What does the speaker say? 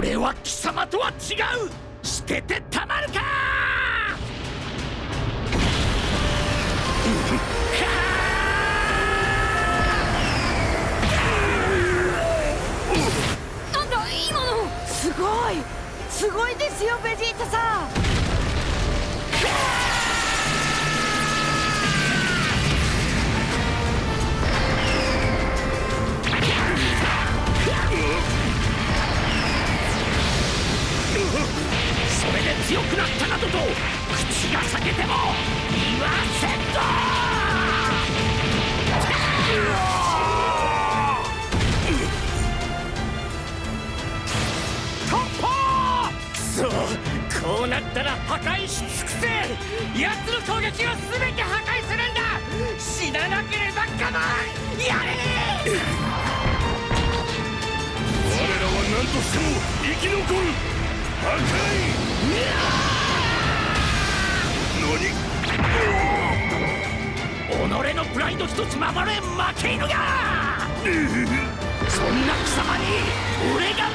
俺は貴様とは違う。捨ててたまるか。なんだ今の。すごいですよベジータさん。それで強くなったなどと口が裂けても言わせんぞ。突破！くそ、こうなったら破壊し尽くせ。奴の攻撃を全て破壊するんだ。死ななければ我慢やれ。我らは何としても生き残る。破壊！己のプライド一つ守れ負け犬が。そんな貴様に俺が